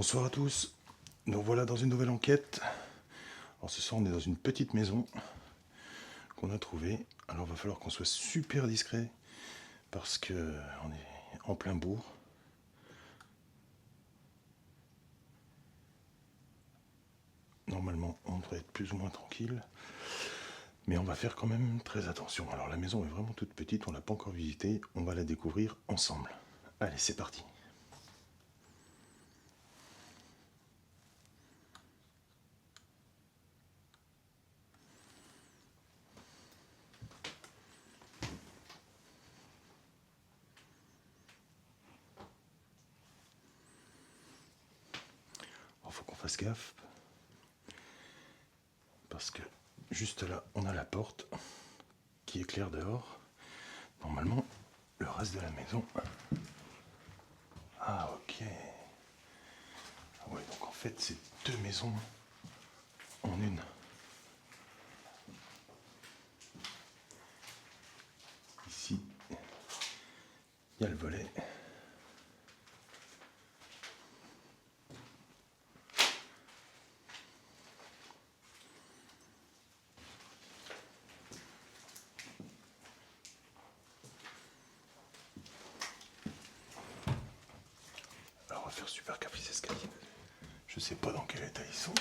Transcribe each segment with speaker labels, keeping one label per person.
Speaker 1: Bonsoir à tous, nous voilà dans une nouvelle enquête. Alors ce soir on est dans une petite maison qu'on a trouvée. Alors il va falloir qu'on soit super discret parce que on est en plein bourg. Normalement on devrait être plus ou moins tranquille, mais on va faire quand même très attention. Alors la maison est vraiment toute petite, on l'a pas encore visitée, on va la découvrir ensemble. Allez, c'est parti. Il faut qu'on fasse gaffe parce que juste là on a la porte qui éclaire dehors. Normalement le reste de la maison. Ah ok. Ouais, donc en fait c'est deux maisons en une. Ici il y a le volet. Alors on va faire super gaffe les escaliers. Je sais pas dans quel état ils sont.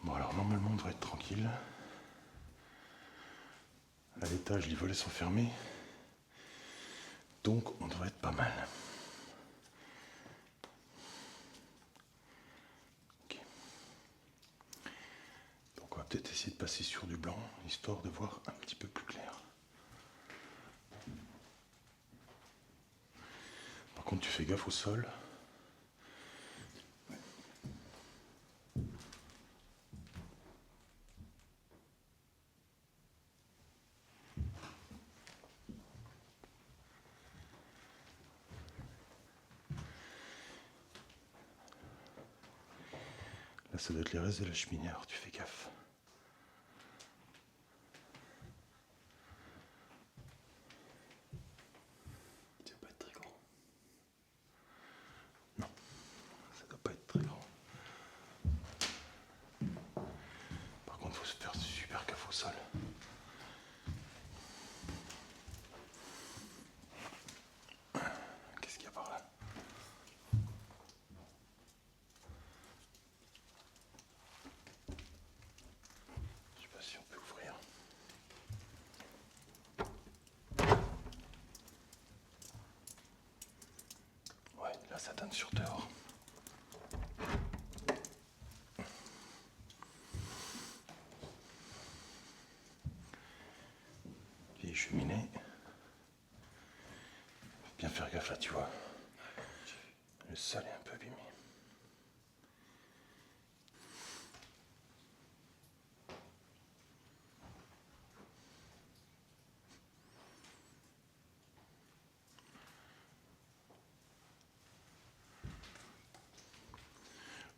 Speaker 1: Bon alors normalement on devrait être tranquille. À l'étage les volets sont fermés. Donc on devrait être pas mal. Ok. Donc on va peut-être essayer de passer sur du blanc, histoire de voir un petit peu plus clair. Par contre tu fais gaffe au sol. Là ça doit être les restes de la cheminée, alors tu fais gaffe. Ça doit pas être très grand. Non, ça doit pas être très grand. Par contre faut se faire super gaffe au sol. Qu'est-ce qu'il y a par là? Je sais pas si on peut ouvrir. Ouais, là ça donne sur dehors. Vieille cheminée. Bien faire gaffe là, tu vois. Le sol est un peu abîmé.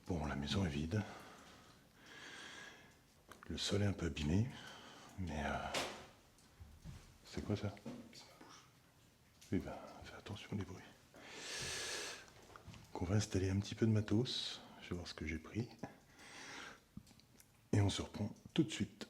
Speaker 1: Bon, la maison est vide. Le sol est un peu abîmé, mais c'est quoi ça? C'est ma bouche. Oui, ben, fais attention aux bruits. Donc on va installer un petit peu de matos. Je vais voir ce que j'ai pris. Et on se reprend tout de suite.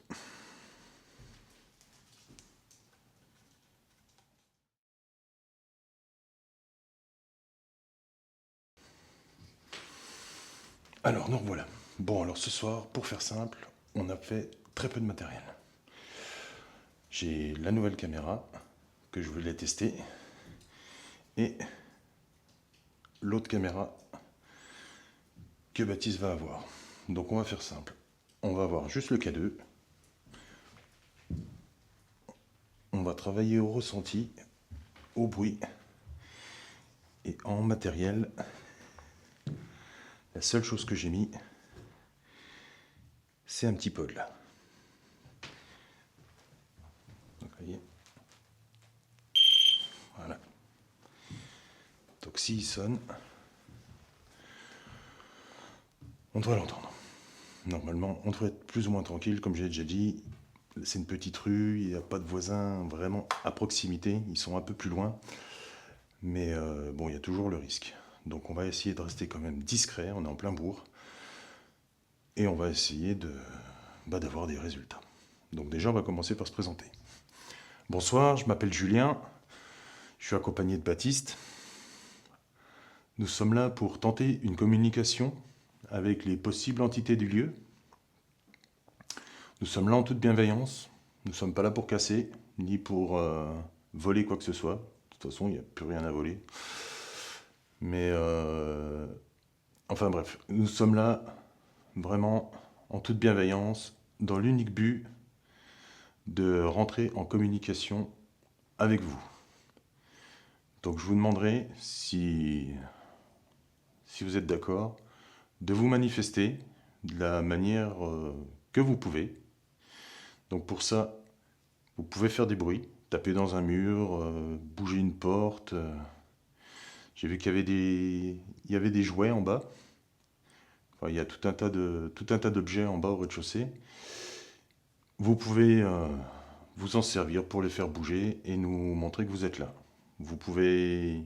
Speaker 1: Alors, nous revoilà. Bon, alors ce soir, pour faire simple, on a fait très peu de matériel. J'ai la nouvelle caméra que je voulais tester et l'autre caméra que Baptiste va avoir. Donc on va faire simple. On va avoir juste le K2. On va travailler au ressenti, au bruit et en matériel. La seule chose que j'ai mis, c'est un petit pod là. Donc, vous voyez. Voilà. Donc s'il sonne, on doit l'entendre. Normalement, on devrait être plus ou moins tranquille, comme j'ai déjà dit. C'est une petite rue, il n'y a pas de voisins vraiment à proximité, ils sont un peu plus loin. Mais bon, il y a toujours le risque. Donc on va essayer de rester quand même discret, on est en plein bourg. Et on va essayer d'avoir des résultats. Donc déjà, on va commencer par se présenter. Bonsoir, je m'appelle Julien, je suis accompagné de Baptiste. Nous sommes là pour tenter une communication avec les possibles entités du lieu. Nous sommes là en toute bienveillance, nous ne sommes pas là pour casser, ni pour voler quoi que ce soit. De toute façon, il n'y a plus rien à voler. Mais, enfin bref, nous sommes là vraiment en toute bienveillance, dans l'unique but de rentrer en communication avec vous. Donc je vous demanderai, si vous êtes d'accord, de vous manifester de la manière que vous pouvez. Donc pour ça, vous pouvez faire des bruits, taper dans un mur, bouger une porte. J'ai vu qu'il y avait des jouets en bas. Enfin, il y a tout un tas d'objets en bas au rez-de-chaussée. Vous pouvez vous en servir pour les faire bouger et nous montrer que vous êtes là. Vous pouvez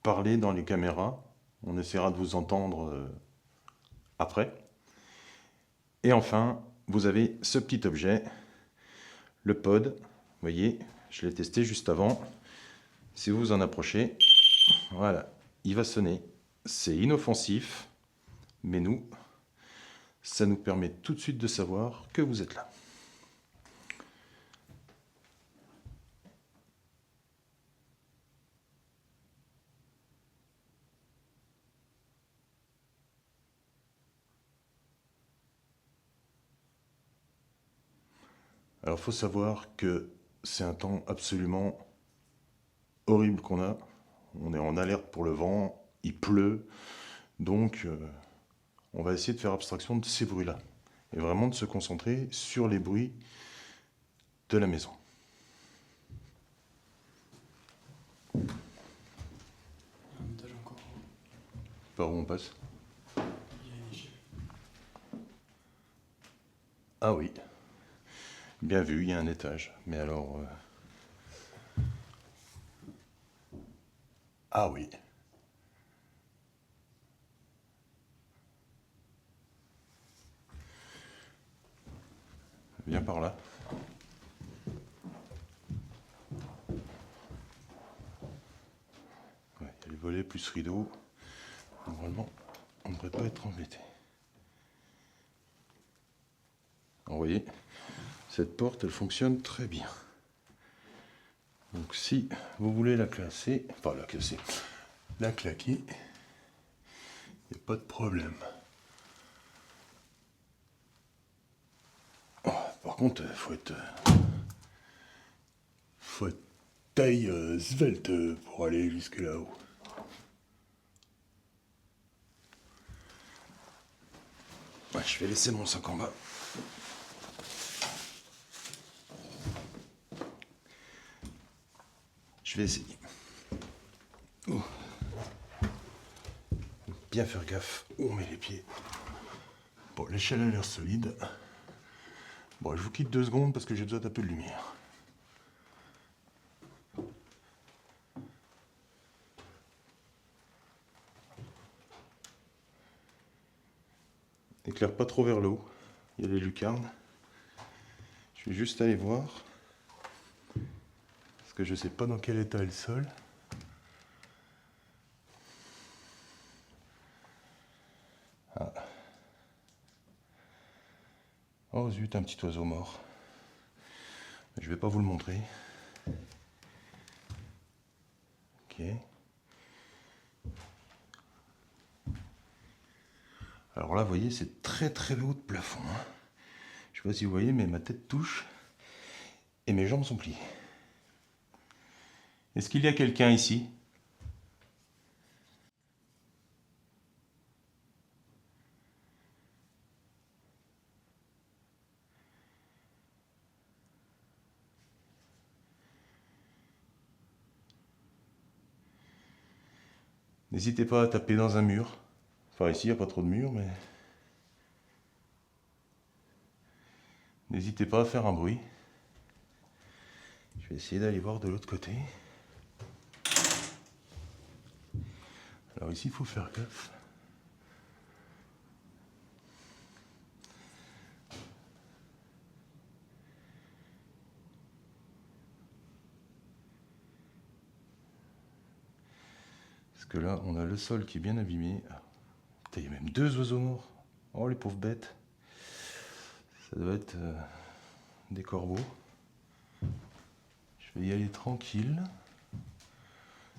Speaker 1: parler dans les caméras. On essaiera de vous entendre après. Et enfin, vous avez ce petit objet, le pod. Vous voyez, je l'ai testé juste avant. Si vous vous en approchez, voilà, il va sonner. C'est inoffensif, mais nous, ça nous permet tout de suite de savoir que vous êtes là. Alors, il faut savoir que c'est un temps absolument horrible qu'on a. On est en alerte pour le vent, il pleut, donc on va essayer de faire abstraction de ces bruits-là et vraiment de se concentrer sur les bruits de la maison.
Speaker 2: Un étage encore.
Speaker 1: Par où on passe?
Speaker 2: Il y a une échelle.
Speaker 1: Ah oui, bien vu, il y a un étage. Mais alors... Ah oui. Viens par là. Ouais, il y a les volets plus rideaux. Normalement, on ne devrait pas être embêté. Vous voyez, cette porte, elle fonctionne très bien. Donc si vous voulez la classer, enfin la classer, la claquer, il n'y a pas de problème. Oh, par contre, faut être taille svelte pour aller jusque là-haut. Ouais, je vais laisser mon sac en bas. Je vais essayer. Oh. Bien faire gaffe où on met les pieds. Bon, l'échelle a l'air solide. Bon, je vous quitte 2 secondes parce que j'ai besoin d'un peu de lumière. Éclaire pas trop vers le haut. Il y a les lucarnes. Je vais juste aller voir. Parce que je sais pas dans quel état est le sol. Ah. Oh zut, un petit oiseau mort. Je vais pas vous le montrer. Ok. Alors là, vous voyez, c'est très très haut de plafond. Hein. Je sais pas si vous voyez, mais ma tête touche et mes jambes sont pliées. Est-ce qu'il y a quelqu'un ici? N'hésitez pas à taper dans un mur. Enfin ici il n'y a pas trop de murs, mais... N'hésitez pas à faire un bruit. Je vais essayer d'aller voir de l'autre côté. Alors ici il faut faire gaffe. Parce que là on a le sol qui est bien abîmé. Ah, putain, il y a même 2 oiseaux morts. Oh les pauvres bêtes. Ça doit être des corbeaux. Je vais y aller tranquille.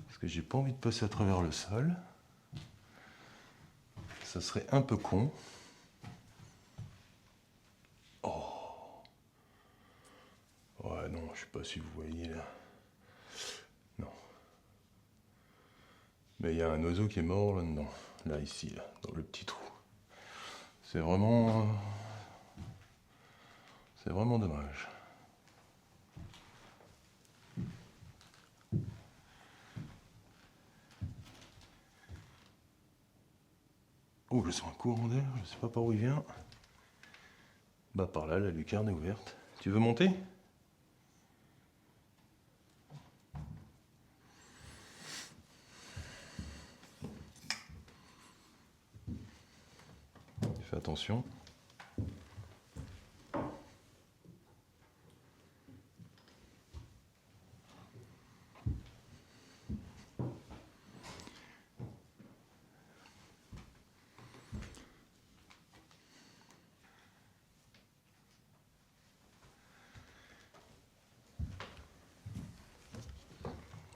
Speaker 1: Parce que j'ai pas envie de passer à travers le sol. Ça serait un peu con. Oh. Ouais, non, je sais pas si vous voyez là. Non. Mais il y a un oiseau qui est mort là-dedans. Là, ici, là, dans le petit trou. C'est vraiment... c'est vraiment dommage. Oh, je sens un courant d'air, je sais pas par où il vient. Bah par là, la lucarne est ouverte. Tu veux monter? Fais attention.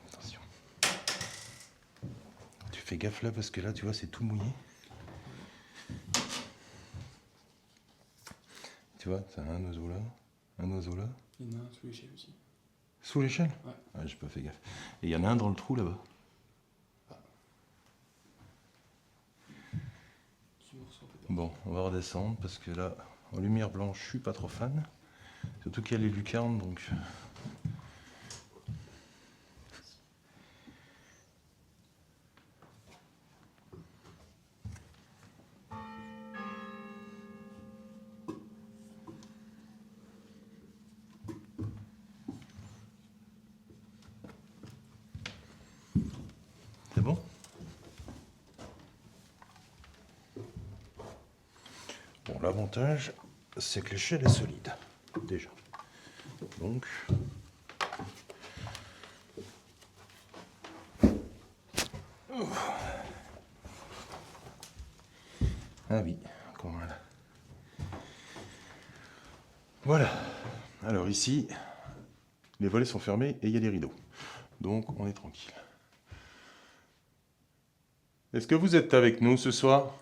Speaker 1: Attention. Tu fais gaffe là parce que là, tu vois, c'est tout mouillé. Tu vois, t'as un oiseau là, un oiseau là.
Speaker 2: Il y en a un sous l'échelle aussi.
Speaker 1: Sous l'échelle?
Speaker 2: Ouais.
Speaker 1: Ah, j'ai pas fait gaffe. Et il y en a un dans le trou là-bas.
Speaker 2: Petit morceau un peu.
Speaker 1: Bon, on va redescendre parce que là, en lumière blanche, je suis pas trop fan. Surtout qu'il y a les lucarnes, donc... C'est bon? Bon, l'avantage, c'est que l'échelle est solide, déjà. Donc... Ah oui, encore mal. Voilà. Alors ici, les volets sont fermés et il y a des rideaux. Donc on est tranquille. Est-ce que vous êtes avec nous ce soir?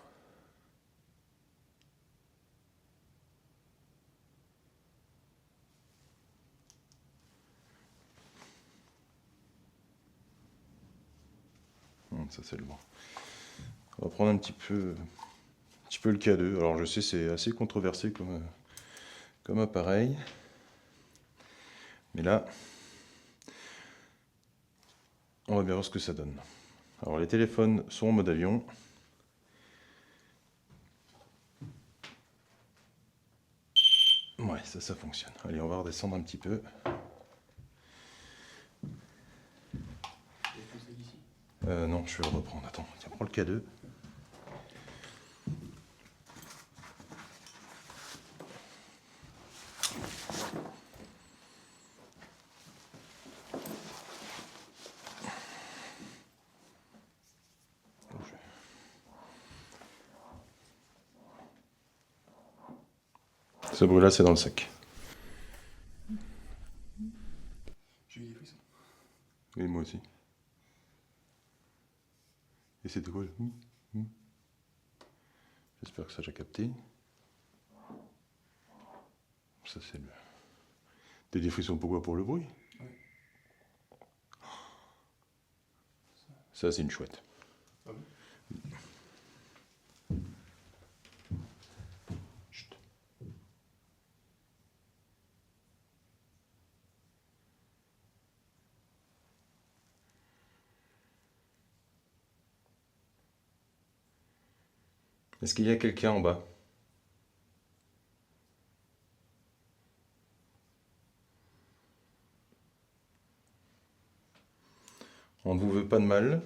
Speaker 1: Ça c'est le bon. On va prendre un petit peu le K2. Alors je sais c'est assez controversé comme appareil. Mais là, on va bien voir ce que ça donne. Alors les téléphones sont en mode avion. Ouais, ça fonctionne. Allez, on va redescendre un petit peu. Non, je vais le reprendre. Attends, tiens, prends le K2. Ce bruit-là, c'est dans le sac.
Speaker 2: J'ai eu des frissons.
Speaker 1: Oui, moi aussi. Et c'était quoi le... J'espère que ça j'ai capté. Ça, c'est le... T'as des frissons pourquoi? Pour le bruit?
Speaker 2: Ouais.
Speaker 1: Ça, c'est une chouette.
Speaker 2: Ah bon?
Speaker 1: Chut. Est-ce qu'il y a quelqu'un en bas? On ne vous veut pas de mal.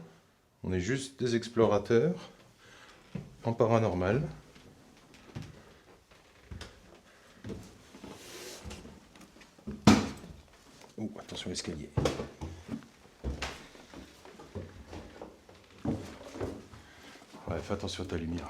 Speaker 1: On est juste des explorateurs en paranormal. Oh, attention l'escalier. Ouais, fais attention à ta lumière.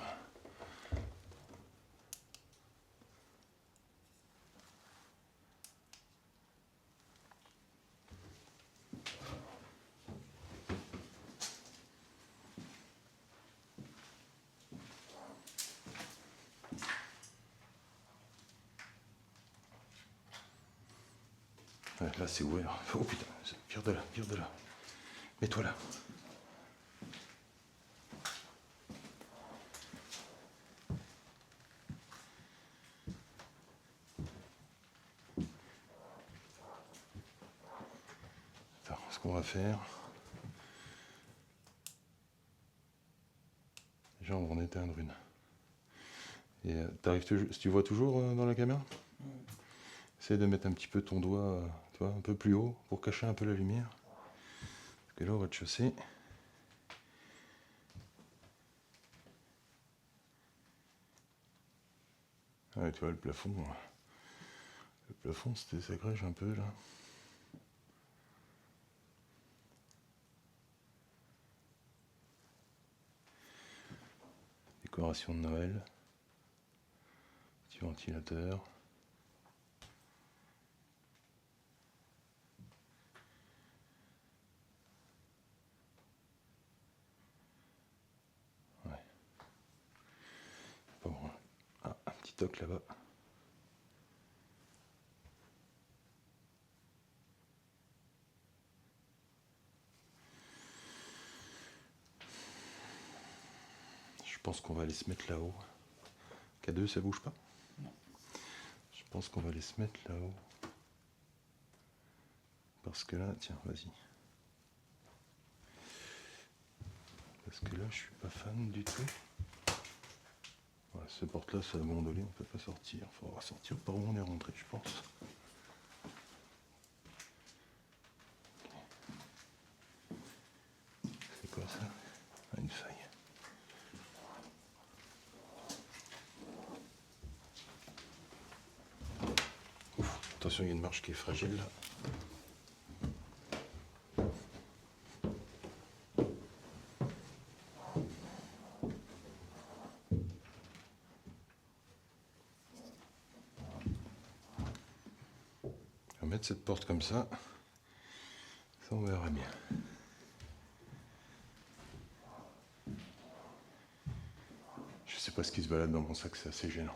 Speaker 1: Ouais, là c'est ouvert. Oh putain, vire de là, vire de là. Mets-toi là. Attends, ce qu'on va faire. Déjà on va en éteindre une. Et tu vois toujours dans la caméra?
Speaker 2: Ouais.
Speaker 1: Essaye de mettre un petit peu ton doigt, tu vois, un peu plus haut pour cacher un peu la lumière. Parce que là au rez-de-chaussée. Ouais, tu vois le plafond. Le plafond c'était s'agrège un peu là. Décoration de Noël. Petit ventilateur. Ouais. Bon. Ah, un petit toc là-bas. Je pense qu'on va aller se mettre là-haut. K2, ça bouge pas?
Speaker 2: Non.
Speaker 1: Je pense qu'on va aller se mettre là-haut. Parce que là, tiens, vas-y. Parce que là, je suis pas fan du tout. Ouais, ce porte-là, ça a gondolé, on peut pas sortir. Il faudra sortir par où on est rentré, je pense. C'est quoi ça? Ah, une faille. Ouf, attention, il y a une marche qui est fragile là. On va mettre cette porte comme ça. Ça, on verra bien. Je sais pas ce qui se balade dans mon sac, c'est assez gênant.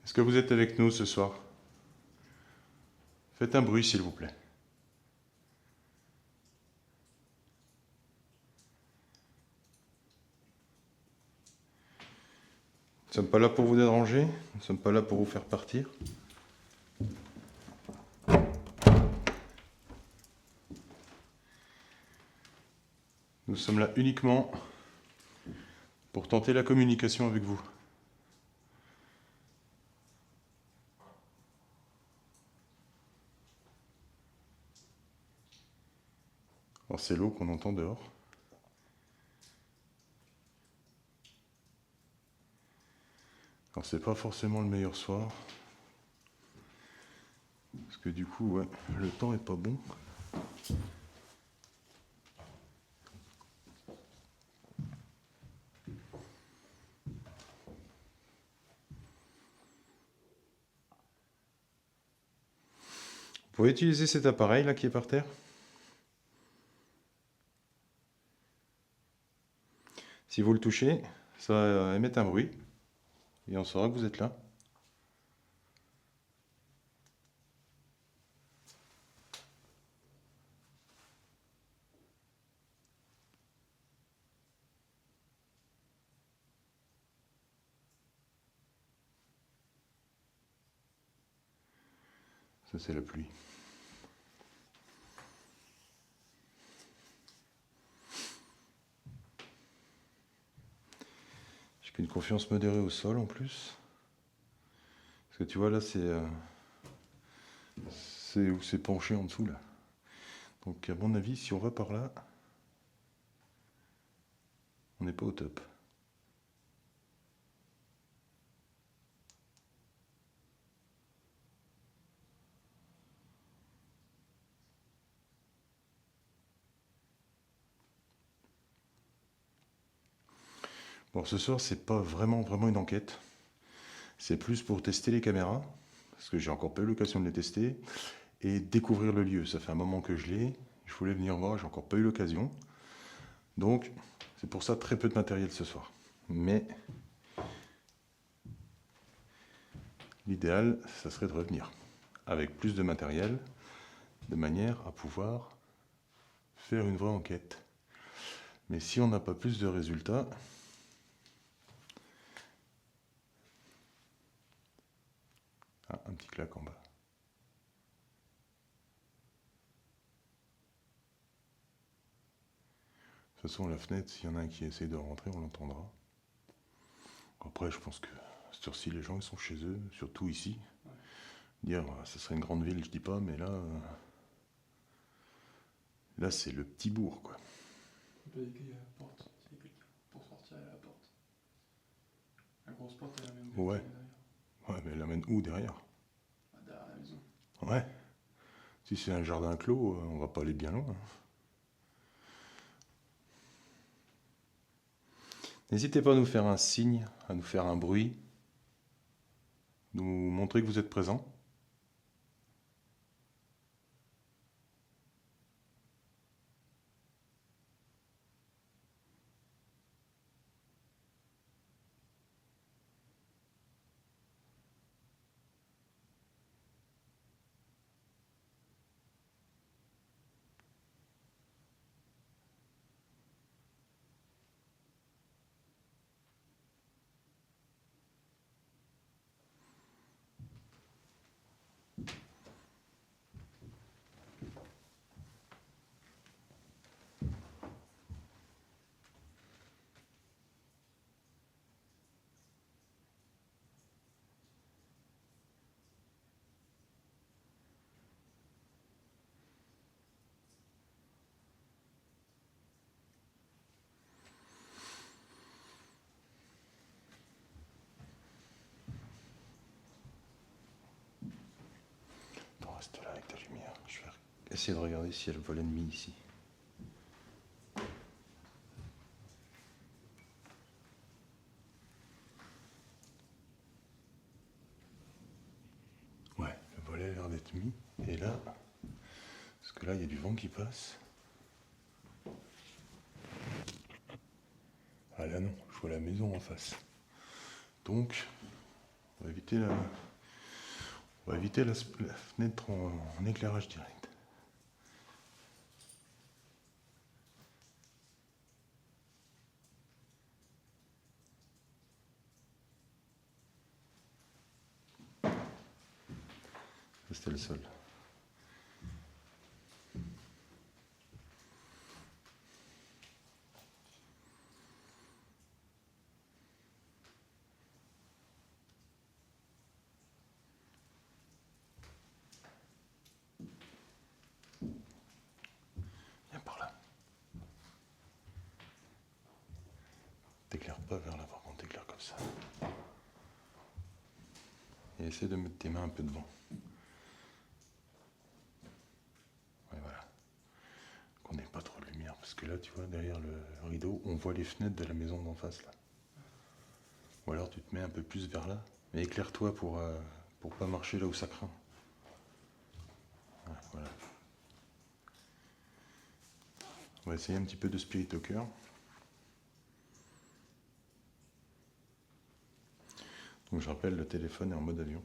Speaker 1: Est-ce que vous êtes avec nous ce soir? Faites un bruit, s'il vous plaît. Nous ne sommes pas là pour vous déranger, nous ne sommes pas là pour vous faire partir. Nous sommes là uniquement pour tenter la communication avec vous. Alors c'est l'eau qu'on entend dehors. Alors c'est pas forcément le meilleur soir. Parce que du coup, ouais, le temps est pas bon. Vous pouvez utiliser cet appareil là qui est par terre. Si vous le touchez, ça va émettre un bruit. et on saura que vous êtes là. Ça, c'est la pluie. J'ai qu'une confiance modérée au sol en plus. Parce que tu vois là, c'est où c'est penché en dessous là. Donc à mon avis, si on va par là, on n'est pas au top. Bon, ce soir, c'est pas vraiment une enquête. C'est plus pour tester les caméras, parce que j'ai encore pas eu l'occasion de les tester, et découvrir le lieu. Ça fait un moment que je l'ai. Je voulais venir voir, j'ai encore pas eu l'occasion. Donc, c'est pour ça très peu de matériel ce soir. Mais l'idéal, ça serait de revenir avec plus de matériel, de manière à pouvoir faire une vraie enquête. Mais si on n'a pas plus de résultats, ah, un petit claque en bas. De toute façon, la fenêtre, s'il y en a un qui essaie de rentrer, on l'entendra. Après, je pense que sur-ci, les gens ils sont chez eux, surtout ici.
Speaker 2: Ouais.
Speaker 1: Dire, ce serait une grande ville, je dis pas, mais là, là c'est le petit bourg, quoi.
Speaker 2: On peut décaler la porte, s'il y a quelqu'un, pour sortir à la porte. La grosse porte, elle amène
Speaker 1: Ouais.
Speaker 2: derrière.
Speaker 1: Ouais, mais elle amène où derrière?
Speaker 2: Bah, derrière la maison.
Speaker 1: Ouais. Si c'est un jardin clos, on va pas aller bien loin. N'hésitez pas à nous faire un signe, à nous faire un bruit, nous montrer que vous êtes présent. Attends, reste là avec ta lumière. Je vais essayer de regarder s'il y a le vol ennemi ici. Ouais, le volet a l'air d'être mis. Et là, parce que là, il y a du vent qui passe. Ah là non, je vois la maison en face. Donc, on va éviter la fenêtre en éclairage direct. Ça, c'était le sol. Viens par là. T'éclaires pas vers là, par contre, t'éclaires comme ça. Et essaie de mettre tes mains un peu devant. Ouais, voilà. Qu'on n'ait pas trop de lumière, parce que là, tu vois, derrière le rideau, on voit les fenêtres de la maison d'en face, là. Ou alors tu te mets un peu plus vers là, mais éclaire-toi pour pas marcher là où ça craint. Ouais, voilà. On va essayer un petit peu de spirit au cœur. Donc je rappelle, le téléphone est en mode avion.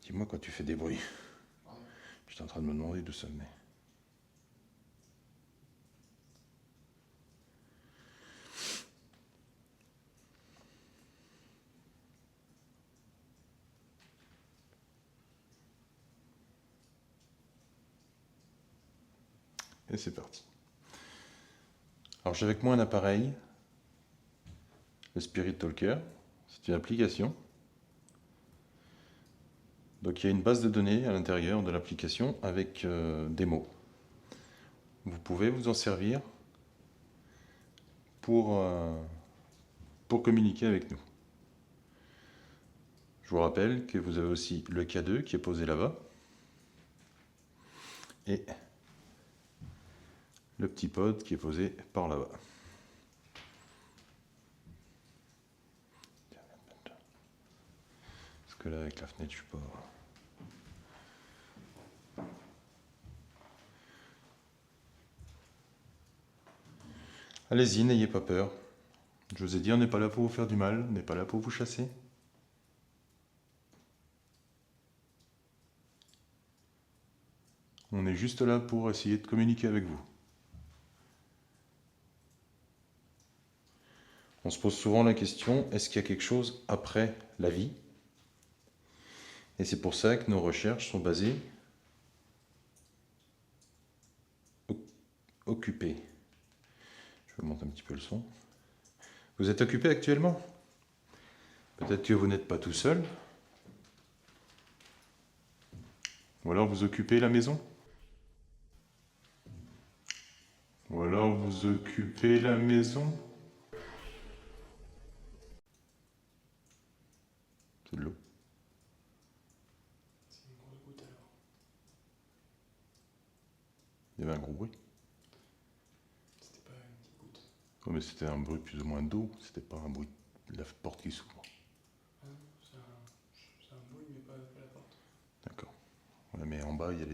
Speaker 1: Dis-moi quand tu fais des bruits. J'étais en train de me demander d'où ça venait. Et c'est parti. Alors j'ai avec moi un appareil, le Spirit Talker. C'est une application. Donc il y a une base de données à l'intérieur de l'application avec des mots. Vous pouvez vous en servir pour communiquer avec nous. Je vous rappelle que vous avez aussi le K2 qui est posé là-bas. Et le petit pod qui est posé par là-bas. Parce que là, avec la fenêtre, je suis pas... Allez-y, n'ayez pas peur. Je vous ai dit, on n'est pas là pour vous faire du mal, on n'est pas là pour vous chasser. On est juste là pour essayer de communiquer avec vous. On se pose souvent la question, est-ce qu'il y a quelque chose après la vie? Et c'est pour ça que nos recherches sont basées occupées. Je vais monter un petit peu le son. Vous êtes occupé actuellement? Peut-être que vous n'êtes pas tout seul. Ou alors vous occupez la maison? Ou alors vous occupez la maison? C'est de l'eau.
Speaker 2: C'est une grosse goutte alors.
Speaker 1: Il y avait un gros bruit.
Speaker 2: C'était pas une petite goutte.
Speaker 1: Oh, mais c'était un bruit plus ou moins d'eau, c'était pas un bruit de la porte qui s'ouvre.
Speaker 2: Ah non, c'est un bruit, mais pas la porte.
Speaker 1: D'accord. Ouais, mais en bas, il y a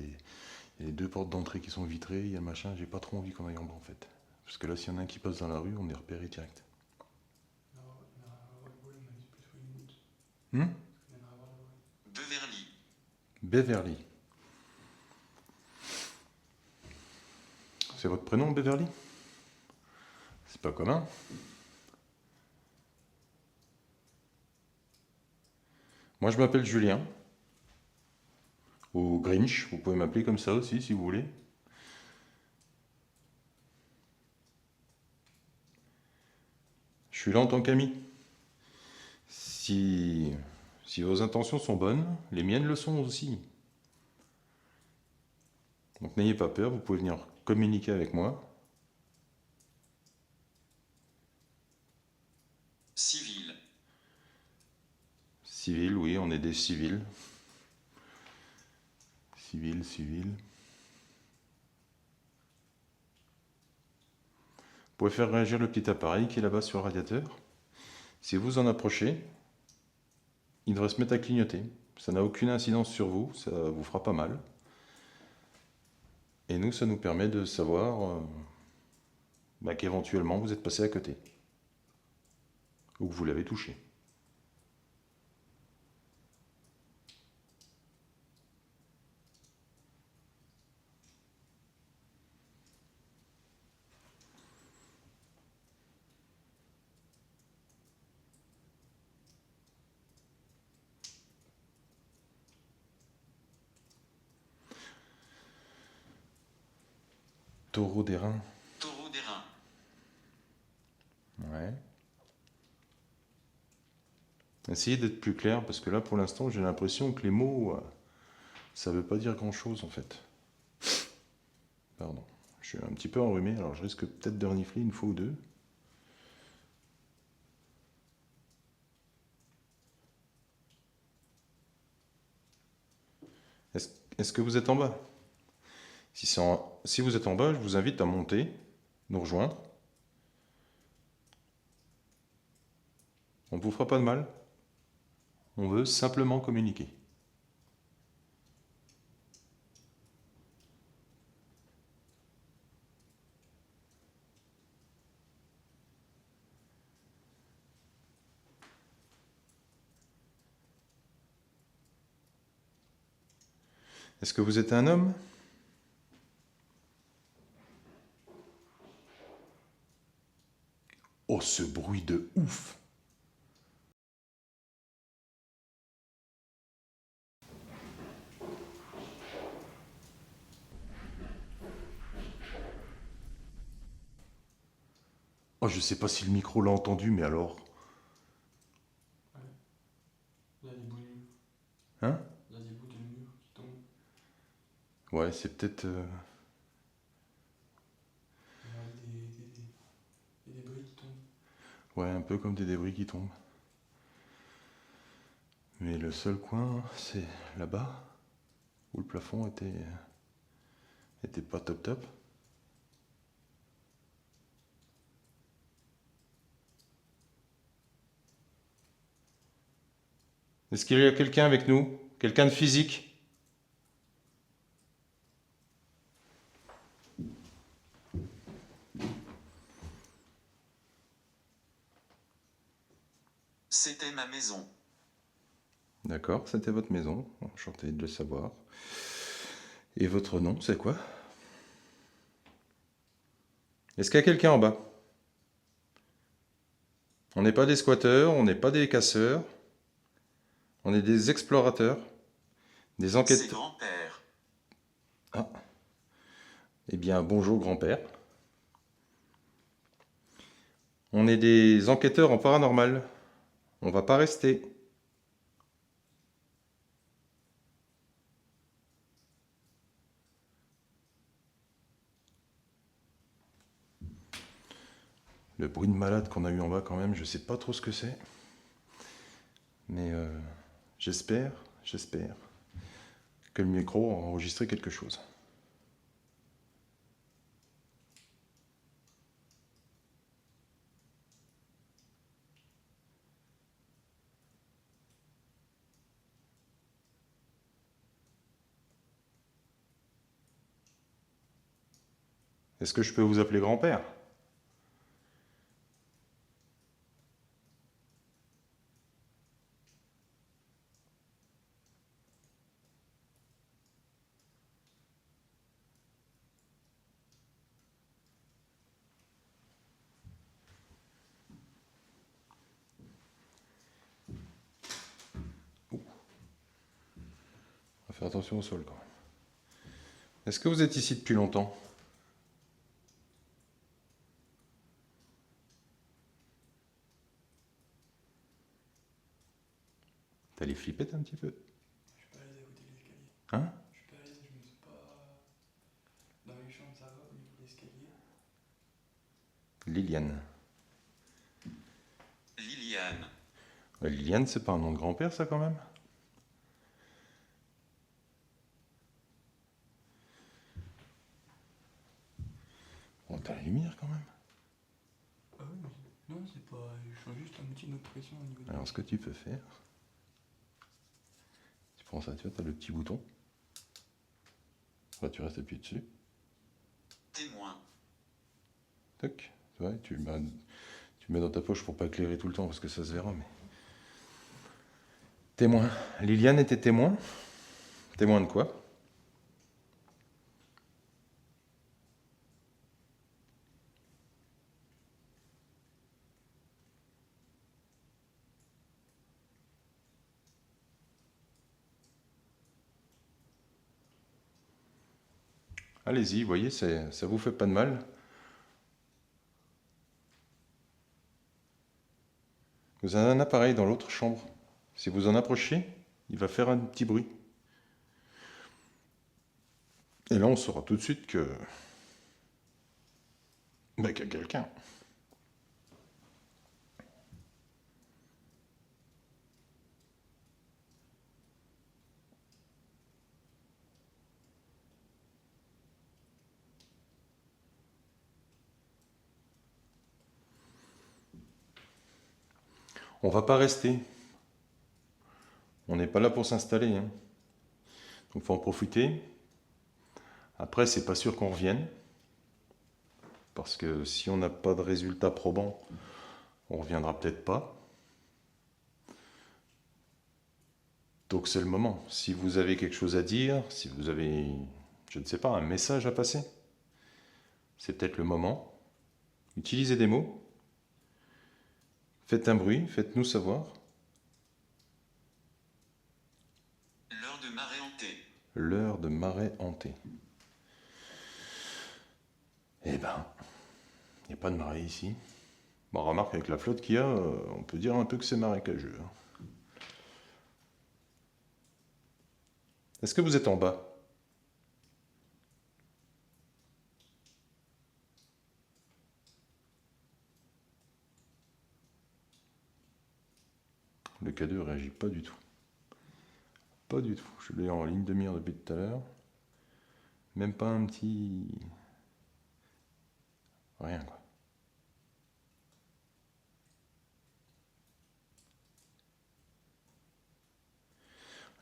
Speaker 1: les deux portes d'entrée qui sont vitrées, il y a le machin, j'ai pas trop envie qu'on aille en bas en fait. Parce que là, s'il y en a un qui passe dans la rue, on est repéré direct.
Speaker 2: On a avoir le bruit, on a dit plutôt une goutte.
Speaker 1: Hmm?
Speaker 2: On a avoir le bruit.
Speaker 3: Beverly.
Speaker 1: Beverly. C'est votre prénom, Beverly? C'est pas commun. Moi, je m'appelle Julien. Ou Grinch, vous pouvez m'appeler comme ça aussi, si vous voulez. Je suis là en tant qu'ami. Si vos intentions sont bonnes, les miennes le sont aussi. Donc n'ayez pas peur, vous pouvez venir communiquer avec moi.
Speaker 3: Civil.
Speaker 1: Civil, oui, on est des civils. Civil. Vous pouvez faire réagir le petit appareil qui est là-bas sur le radiateur. Si vous en approchez, il devrait se mettre à clignoter. Ça n'a aucune incidence sur vous, ça vous fera pas mal. Et nous, ça nous permet de savoir qu'éventuellement vous êtes passé à côté. Ou que vous l'avez touché. Taureau d'airain.
Speaker 3: Taureau d'airain.
Speaker 1: Ouais. Essayez d'être plus clair, parce que là, pour l'instant, j'ai l'impression que les mots, ça veut pas dire grand-chose, en fait. Pardon. Je suis un petit peu enrhumé, alors je risque peut-être de renifler une fois ou deux. Est-ce que vous êtes en bas? Si vous êtes en bas, je vous invite à monter, nous rejoindre. On ne vous fera pas de mal. On veut simplement communiquer. Est-ce que vous êtes un homme? Oh, ce bruit de ouf! Oh, je sais pas si le micro l'a entendu, mais alors...
Speaker 2: Il y a des bouts de mur.
Speaker 1: Hein?
Speaker 2: Il y a des bouts de mur qui tombent.
Speaker 1: Ouais, c'est peut-être...
Speaker 2: Il y a des débris qui tombent.
Speaker 1: Ouais, un peu comme des débris qui tombent. Mais le seul coin, c'est là-bas, où le plafond était pas top top. Est-ce qu'il y a quelqu'un avec nous? Quelqu'un de physique?
Speaker 3: C'était ma maison.
Speaker 1: D'accord, c'était votre maison. Enchanté de le savoir. Et votre nom, c'est quoi? Est-ce qu'il y a quelqu'un en bas? On n'est pas des squatteurs, on n'est pas des casseurs. On est des explorateurs. Des
Speaker 3: C'est
Speaker 1: enquêteurs.
Speaker 3: grand-père.
Speaker 1: Ah. Eh bien, bonjour grand-père. On est des enquêteurs en paranormal. On va pas rester. Le bruit de malade qu'on a eu en bas quand même, je sais pas trop ce que c'est. Mais j'espère que le micro a enregistré quelque chose. Est-ce que je peux vous appeler grand-père? On va faire attention au sol quand même. Est-ce que vous êtes ici depuis longtemps? T'as les flippettes un petit peu?
Speaker 2: Je suis pas allé à côté de l'escalier.
Speaker 1: Hein?
Speaker 2: Je suis pas allé, je me suis pas. Dans les chambres, ça va, au niveau de l'escalier.
Speaker 1: Liliane.
Speaker 3: Liliane.
Speaker 1: Liliane, c'est pas un nom de grand-père ça quand même? Bon, t'as la lumière quand même.
Speaker 2: Ah oui, mais non, c'est pas. Je sens juste un petit notre pression au niveau de.
Speaker 1: Alors ce que tu peux faire, tu prends ça, tu vois, t'as le petit bouton. Là, tu restes appuyé dessus.
Speaker 3: Témoin.
Speaker 1: Tac. Tu vois, tu le mets dans ta poche pour pas éclairer tout le temps parce que ça se verra. Mais... Témoin. Liliane était témoin. Témoin de quoi? Allez-y, vous voyez, ça vous fait pas de mal. Vous avez un appareil dans l'autre chambre. Si vous en approchez, il va faire un petit bruit. Et là, on saura tout de suite que... qu'il y a quelqu'un. On va pas rester. On n'est pas là pour s'installer. Hein. Donc, faut en profiter. Après, c'est pas sûr qu'on revienne. Parce que si on n'a pas de résultat probant, on reviendra peut-être pas. Donc c'est le moment. Si vous avez quelque chose à dire, si vous avez, je ne sais pas, un message à passer, c'est peut-être le moment. Utilisez des mots. Faites un bruit, faites-nous savoir.
Speaker 3: L'heure de marée hantée.
Speaker 1: L'heure de marée hantée. Eh ben, il n'y a pas de marée ici. Bon, remarque, avec la flotte qu'il y a, on peut dire un peu que c'est marécageux. Est-ce que vous êtes en bas? Le K2 ne réagit pas du tout. Pas du tout. Je l'ai en ligne de mire depuis tout à l'heure. Même pas un petit... Rien, quoi.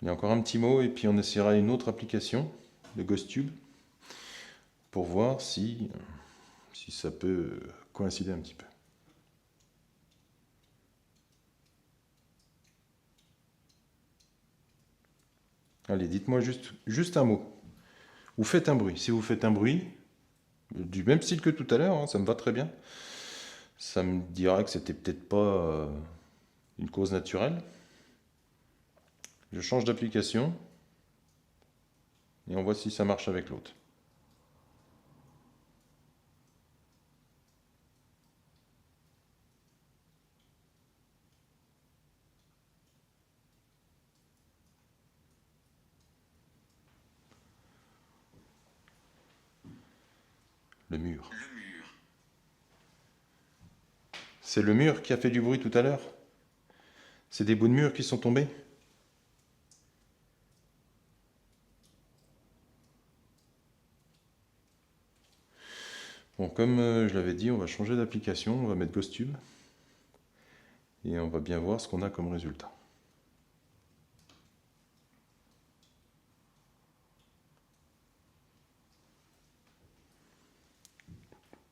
Speaker 1: Il y a encore un petit mot et puis on essaiera une autre application, le GhostTube, pour voir si ça peut coïncider un petit peu. Allez, dites-moi juste un mot. Ou faites un bruit. Si vous faites un bruit, du même style que tout à l'heure, hein, ça me va très bien. Ça me dira que c'était peut-être pas une cause naturelle. Je change d'application et on voit si ça marche avec l'autre. Le mur.
Speaker 3: Le mur.
Speaker 1: C'est le mur qui a fait du bruit tout à l'heure? C'est des bouts de mur qui sont tombés? Bon, comme je l'avais dit, on va changer d'application, on va mettre GhostTube et on va bien voir ce qu'on a comme résultat.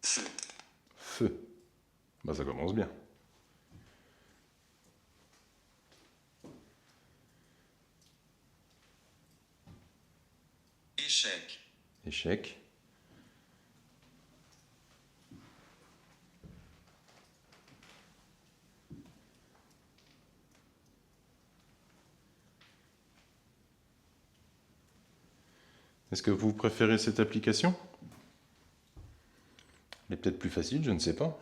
Speaker 3: Feu.
Speaker 1: Feu. Bah, ça commence bien.
Speaker 3: Échec.
Speaker 1: Échec. Est-ce que vous préférez cette application? Elle est peut-être plus facile, je ne sais pas.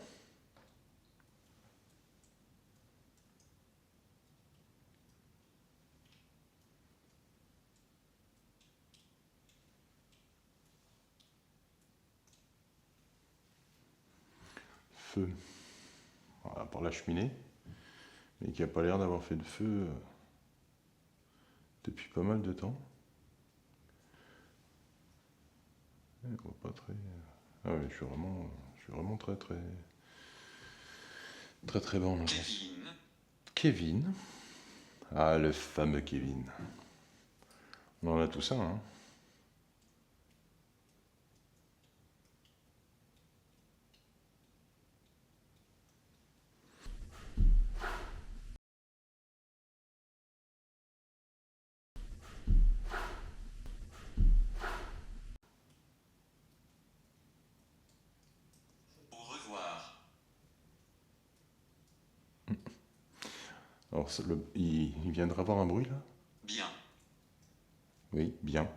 Speaker 1: Feu. Voilà, pour la cheminée. Mais qui n'a pas l'air d'avoir fait de feu depuis pas mal de temps. On voit pas très... Ah oui, je suis vraiment très bon là.
Speaker 3: Kevin.
Speaker 1: Kevin. Ah, le fameux Kevin. On en a tout ça, hein.
Speaker 3: Au revoir.
Speaker 1: Alors, il viendra avoir un bruit là?
Speaker 3: Bien.
Speaker 1: Oui, bien.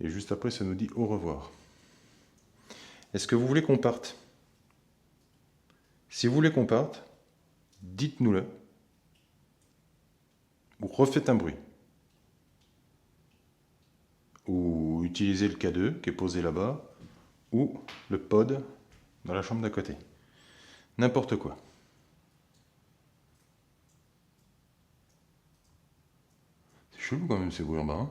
Speaker 1: Et juste après, ça nous dit au revoir. Est-ce que vous voulez qu'on parte? Si vous voulez qu'on parte, dites-nous-le. Ou refaites un bruit. Ou utilisez le K2 qui est posé là-bas. Ou le pod dans la chambre d'à côté. N'importe quoi. C'est chelou quand même ces bruits en bas, hein.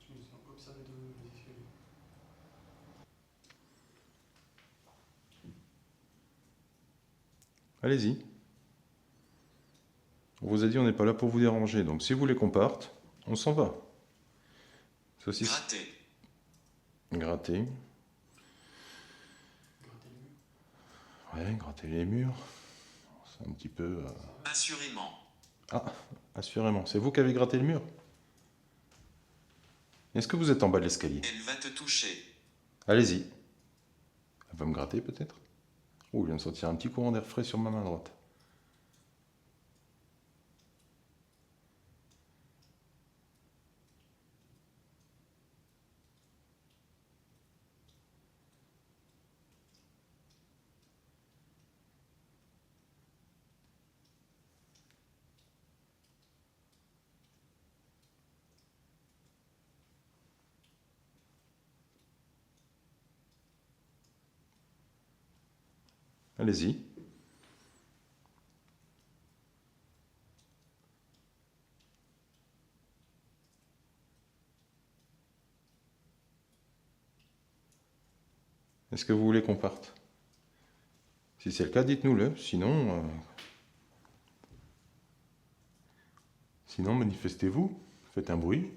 Speaker 2: Je me sens observé de les escaliers.
Speaker 1: Allez-y. On vous a dit on n'est pas là pour vous déranger, donc si vous voulez qu'on parte, on s'en va. Saucisse.
Speaker 3: Gratter.
Speaker 1: Gratter.
Speaker 2: Gratter les murs.
Speaker 1: Ouais, gratter les murs. C'est un petit peu...
Speaker 3: Assurément.
Speaker 1: Ah, assurément. C'est vous qui avez gratté le mur? Est-ce que vous êtes en bas de l'escalier?
Speaker 3: Elle va te toucher.
Speaker 1: Allez-y. Elle va me gratter peut-être? Oh, je viens de sentir un petit courant d'air frais sur ma main droite. Allez-y. Est-ce que vous voulez qu'on parte? Si c'est le cas, dites-nous-le. Sinon, manifestez-vous. Faites un bruit.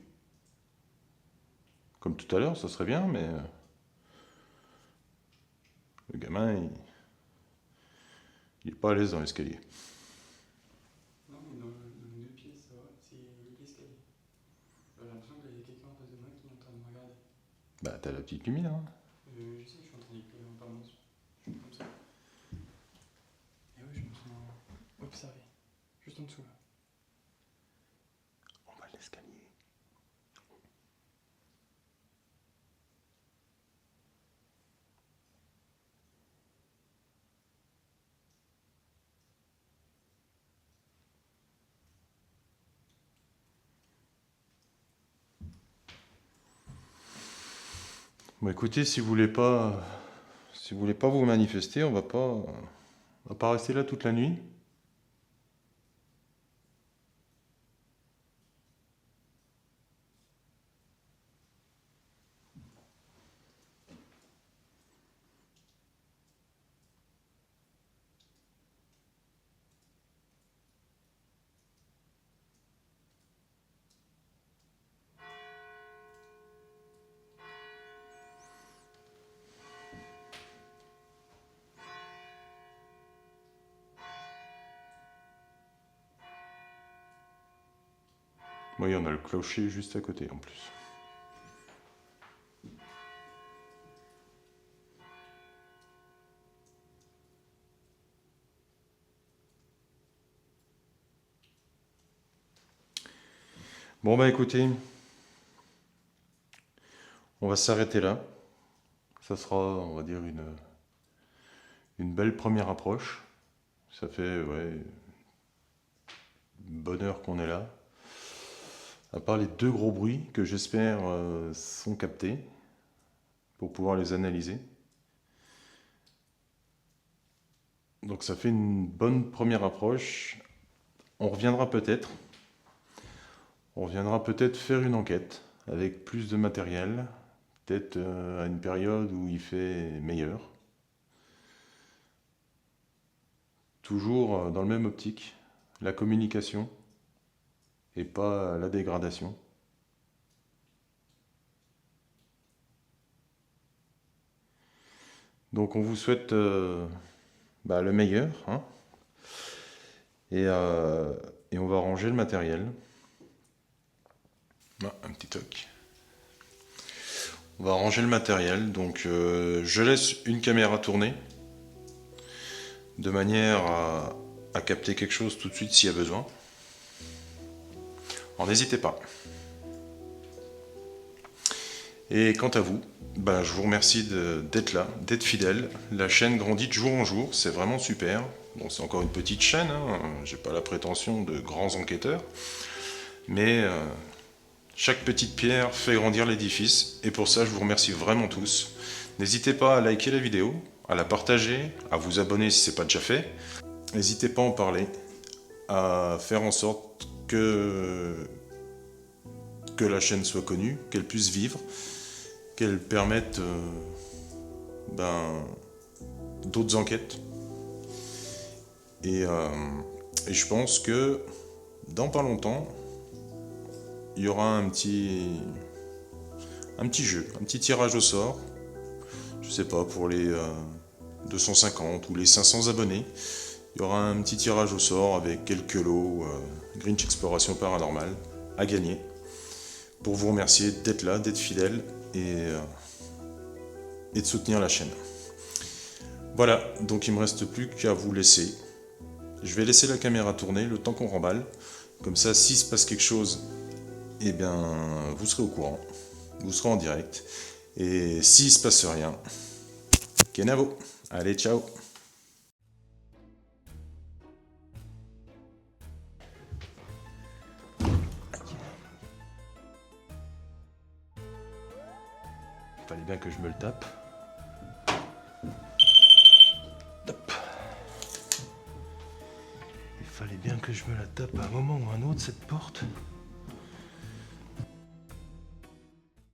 Speaker 1: Comme tout à l'heure, ça serait bien, mais... Le gamin, il est pas à l'aise dans l'escalier.
Speaker 2: Non, mais dans les deux pièces, ça va, c'est l'escalier. J'ai l'impression qu'il y a quelqu'un en face de moi qui est en train de me regarder.
Speaker 1: Bah, t'as la petite lumière, hein.
Speaker 2: Je sais, je suis en train d'éclairer en permanence. Je suis comme ça. Et oui, je me sens observé. Juste en dessous là.
Speaker 1: En bas de l'escalier. Bon, écoutez, si vous voulez pas vous manifester, on va pas rester là toute la nuit. Oui, on a le clocher juste à côté en plus. Bon bah écoutez, on va s'arrêter là. Ça sera, on va dire, une belle première approche. Ça fait, ouais, une bonne heure qu'on est là. À part les deux gros bruits que j'espère sont captés pour pouvoir les analyser. Donc ça fait une bonne première approche. On reviendra peut-être. On reviendra peut-être faire une enquête avec plus de matériel, peut-être à une période où il fait meilleur. Toujours dans le même optique, la communication et pas la dégradation. Donc on vous souhaite le meilleur, hein, et on va ranger le matériel. Ah, un petit toc. On va ranger le matériel, donc je laisse une caméra tourner de manière à capter quelque chose tout de suite s'il y a besoin. Alors n'hésitez pas. Et quant à vous, je vous remercie d'être là, d'être fidèle. La chaîne grandit de jour en jour, c'est vraiment super. Bon, c'est encore une petite chaîne, hein, j'ai pas la prétention de grands enquêteurs, mais chaque petite pierre fait grandir l'édifice, et pour ça je vous remercie vraiment tous. N'hésitez pas à liker la vidéo, à la partager, à vous abonner si ce n'est pas déjà fait. N'hésitez pas à en parler, à faire en sorte que la chaîne soit connue, qu'elle puisse vivre, qu'elle permette d'autres enquêtes. Et je pense que dans pas longtemps, il y aura un petit jeu, un petit tirage au sort. Je sais pas, pour les 250 ou les 500 abonnés. Il y aura un petit tirage au sort avec quelques lots Grinch Exploration Paranormale à gagner. Pour vous remercier d'être là, d'être fidèle et de soutenir la chaîne. Voilà, donc il ne me reste plus qu'à vous laisser. Je vais laisser la caméra tourner le temps qu'on remballe. Comme ça, s'il se passe quelque chose, eh bien, vous serez au courant. Vous serez en direct. Et s'il se passe rien, Kenavo. Allez, ciao. Fallait bien que je me le tape. Hop. Il fallait bien que je me la tape à un moment ou à un autre, cette porte.